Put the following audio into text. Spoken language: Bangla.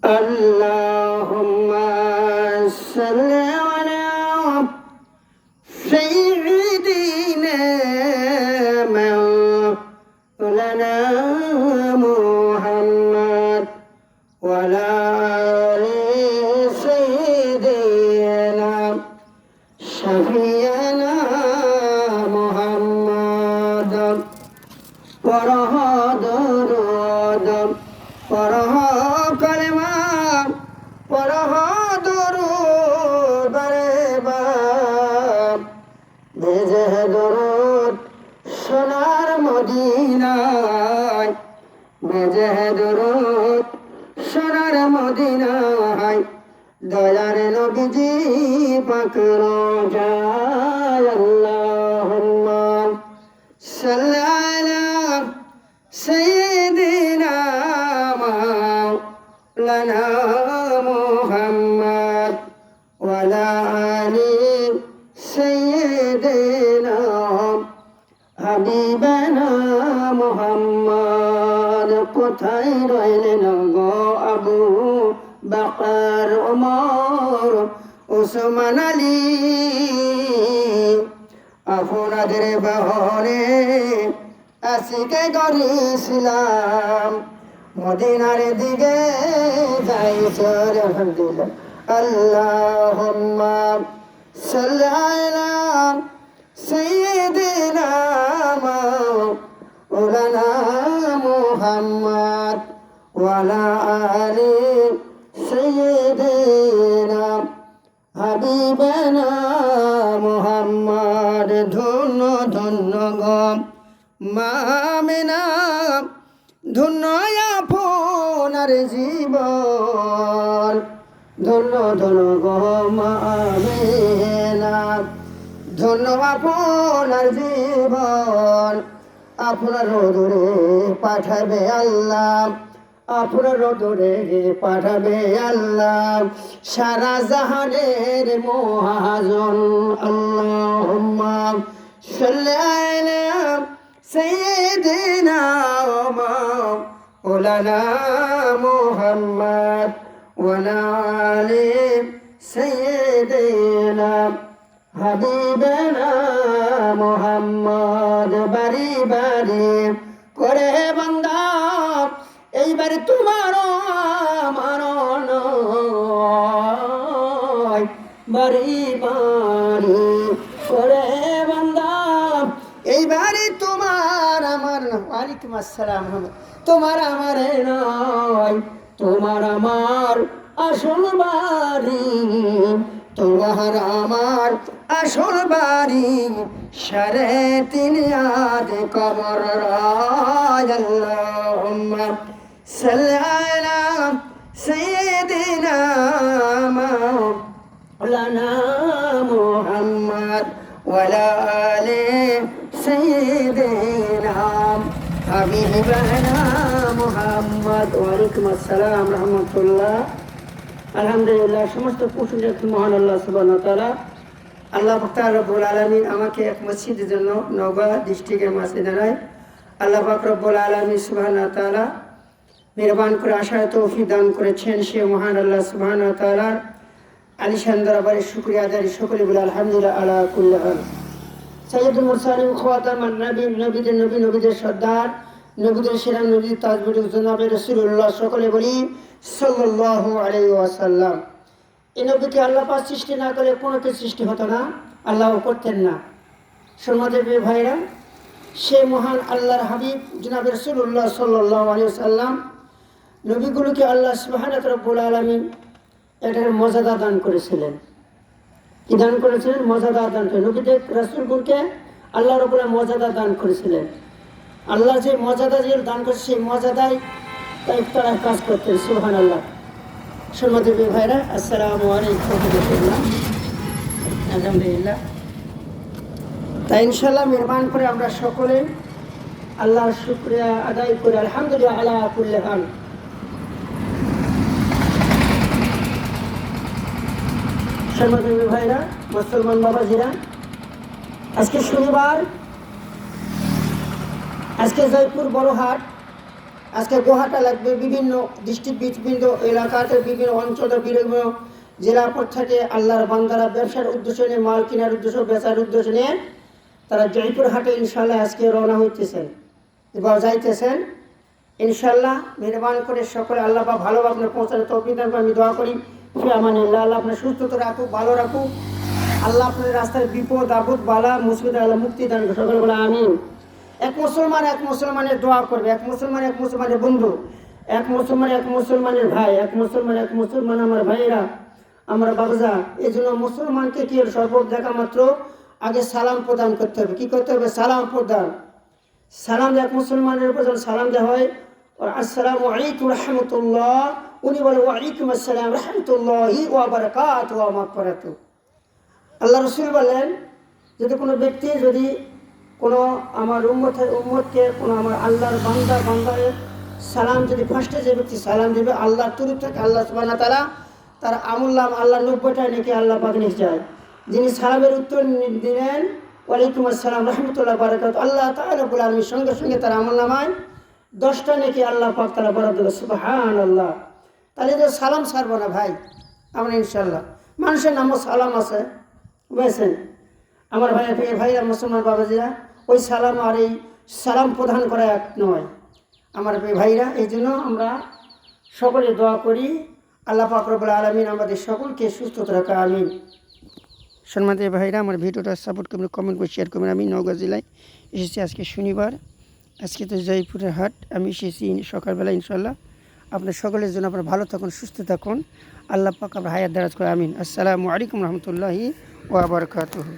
اللهم صل على سيدنا مولانا محمد وعلى آل سيدنا شفيعنا محمد ورح درود ورح كلمة ورح درود برباب بجه درود সোনার মদিনায় বেজে দরুদ সোনার মদিনায় দয়ার নবীজি পাক রোজায় আল্লাহুম্মা সাল্লি আলা সাইয়্যিদিনা মাওলানা মুহাম্মদ ওয়া আলা আলি সাইয়্যিদিনা হাবিবানা মুহাম্মদ কোথায় রইলেন গো আবু বকর ওমর ওসমান আলী আপনাদের বাহনে আশিকে করেছিলাম মদিনার দিকে যাইছে আলহামদুলিল্লাহ আল্লাহুম্মা সাল্লি আলা سيدنا مولانا محمد وعلى آل سيدنا حبيبنا محمد ধন্য ধন্য গো মামিনা ধন্য আপনার জীবন ধন্য ধন্য গো মামিনা ধন্য আপনার জীবন আপনার দূরে পাঠাবে আল্লাহ আপনার দূরে পাঠাবে আল্লাহ সারা জাহানের মহাজন আল্লাহুম্মা সাল্লি আলা সাইয়্যিদিনা মাওলানা মুহাম্মদ ওয়া আলা আলি সাইয়্যিদিনা হাবিবানা মুহাম্মদ বাড়ি বাড়ি করে বান্দা এইবার তোমার আমার নয় বাড়ি বাড়ি করে বান্দা এইবারে তোমার আমার নয় ওয়ালাইকুম আসসালাম তোমার আমার নয় তোমার আমার আসল বাড়ি তোমার আমার আসল বাড়ি সাড়ে তিন আদ কবর আল্লাহুম্মা সাল্লি আলা সাইয়্যিদিনা মাওলানা মুহাম্মদ ওয়া আলা আলি সাইয়্যিদিনা হাবিবানা মুহাম্মদ ওয়ালাইকুম আসসালাম রাহমাতুল্লাহ আলহামদুলিল্লাহ সমস্ত প্রশংসা মহান আল্লাহ সুবহানাহু ওয়া তাআলা আল্লাহ পাক রব্বুল আলামিন আমাকে এক মসজিদের জন্য নওগাঁ ডিস্ট্রিক্টের মাঝে দাঁড়ায় আল্লাহ পাক রব্বুল আলামিন সুবহানাহু ওয়া তাআলা মেহরবান করে আসার তৌফিক দান করেছেন সে মহান আল্লাহ সুবহানাহু ওয়া তাআলার আলিশান দরবারে শুকরিয়া আদায় সকলে বলে আলহামদুলিল্লাহ আলা কুল্লি হাল সাইয়্যিদুল মুরসালিন খাতামান নবীন নবীদের নবী নবীদের সর্দার নবীদের সেরা নবী তাজবুল জনাবে রাসূলুল্লাহ সকলে বলি সাল্লাল্লাহু আলাইহি ওয়াসাল্লাম এই নবীকে আল্লাহ পাক সৃষ্টি না করে কোনো কিছু সৃষ্টি হতো না আল্লাহও করতেন না সম্মানিত ভাইরা সে মহান আল্লাহর হাবিব জনাবে রাসূলুল্লাহ সাল্লাল্লাহু আলাইহি ওয়াসাল্লাম নবীগুলোকে আল্লাহ সুবহানাহু রব্বুল আলামিন এটার মর্যাদা দান করেছিলেন কি দান করেছিলেন মর্যাদা দান করে নবীদের রাসূলগুলোকে আল্লাহ রব্বুল আলামিন মর্যাদা দান করেছিলেন আল্লাহ যে মর্যাদা যে দান করেছে সেই মর্যাদায় তাই তারা কাজ করতেন সুবহানাল্লাহ সম্মানিত ভাইরা আসসালামু আলাইকুম ওয়া রাহমাতুল্লাহ আলহামদুলিল্লাহ তাই ইনশাআল্লাহ মেহরবান করে আমরা সকলে আল্লাহর শুকরিয়া আদায় করি আলহামদুলিল্লাহ আলা কুল্লি হাল সম্মানিত ভাইরা মুসলমান বাবাজিরা আজকে শনিবার আজকে জয়পুর বড় হাট আজকে গোহাটা লাগবে বিভিন্ন ডিস্ট্রিক্ট বিভিন্ন এলাকাতে বিভিন্ন অঞ্চলে বিভিন্ন জেলা পর থেকে আল্লাহর বান্দারা ব্যবসার উদ্দেশ্য নিয়ে মাল কেনার উদ্দেশ্য বেচার উদ্দেশ্য নিয়ে তারা জয়পুর হাটে ইনশাল্লাহ আজকে রওনা হইতেছেন এবার যাইতেছেন ইনশাল্লাহ। মেহরবান করে সকলে আল্লাহ বা ভালো আপনার পৌঁছানো তৌফিক দান করে আমি দোয়া করি আমানিল্লাহ। আল্লাহ আপনার সুস্থতা রাখুক, ভালো রাখুক। আল্লাহ আপনার রাস্তায় বিপদ আপদ বালা মুসিবত আল্লাহ মুক্তি দান করে সকলে বলে আমিন। এক মুসলমানের দোয়া করবে, এক মুসলমানের বন্ধু, এক মুসলমানের ভাই, এক মুসলমান আমার ভাইয়েরা, আমরা বাবজা। এই জন্য মুসলমানকে কি সর্বত দেখা মাত্র আগে সালাম প্রদান করতে হবে। কি করতে হবে? সালাম প্রদান। সালাম এক মুসলমানের উপর যখন সালাম দেওয়া হয়, আসসালামু আলাইকুম রহমতুল্লাহ, উনি বলে ওয়ালাইকুম আসসালাম রহমতুল্লাহি ওয়া বারাকাতুহু ওয়া মাগফিরাতুহু। আল্লাহ রসুল বলেন, যদি কোনো ব্যক্তি যদি কোনো আমার উম্মতকে কোনো আমার আল্লাহর বান্দারের সালাম যদি ফার্স্টে যে ব্যক্তি সালাম দেবে আল্লাহর তরফ থেকে আল্লাহ সুবহানাহু ওয়া তাআলা তার আমুল্লাম আল্লাহ 90টায় নাকি আল্লাহ পাক নিয়ে যায়। যিনি সালামের উত্তর দিলেন ওয়ালাইকুম আসসালাম রহমতুল্লাহ বারাকাতুহু, আল্লাহ তাআলা রব্বুল আলামিন সঙ্গে সঙ্গে তার আমুল্লামায় 10টা নাকি আল্লাহ পাক তারা বরাদ্দ দেবে। সুবহানাল্লাহ। তাহলে যে সালাম ছাড়বো না ভাই আমরা ইনশাল্লাহ। মানুষের নামও সালাম আছে, বুঝেছেন আমার ভাইরা মুসলমান বাবাজিরা, ওই সালাম আর এই সালাম প্রদান করা এক নয় আমার ভাইরা। এই জন্য আমরা সকলে দোয়া করি আল্লাহ পাক রব্বুল আলামিন আমাদের সকলকে সুস্থতা রাখা, আমিন। সম্মানিত ভাইরা, আমার ভিডিওটা সাপোর্ট করবেন, কমেন্ট করে শেয়ার করবেন। আমি নওগাঁ জেলায় এসেছি আজকে শনিবার, আজকে তো জয়পুরের হাট। আমি এসেছি সকালবেলা ইনশাল্লাহ। আপনার সকলের জন্য আপনারা ভালো থাকুন, সুস্থ থাকুন, আল্লাহ পাক আপনার হায়াত দারাজ করে, আমিন। আসসালামু আলাইকুম রহমতুল্লাহি ওয়া বারাকাতুহু।